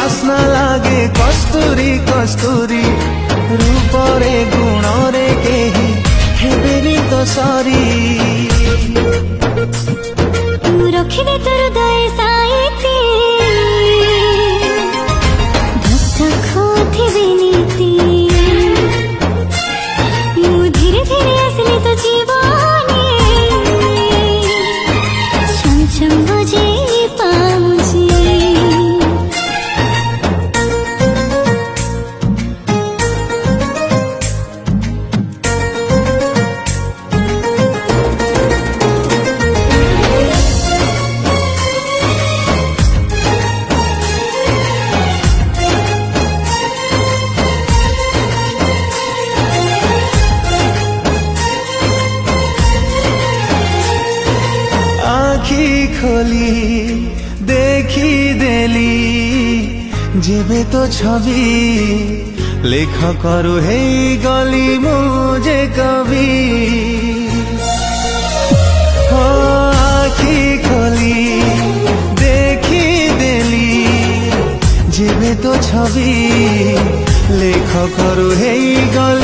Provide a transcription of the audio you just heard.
बास्ना लागे कस्तूरी कस्तूरी रूपरे गुणरे केही हेबेनी तो सरी तू रखिबे तोर दय साइती धक्का खोथिबे नीति मु धीरे धीरे आसली तो जीवने छम छम बजे पाउची आखी खोली देखी देली जेबे तो छवि लेख करु हे गली मुझे कवि हो आखी खोली देखी देली जेबे तो छवि लेख करु हे गली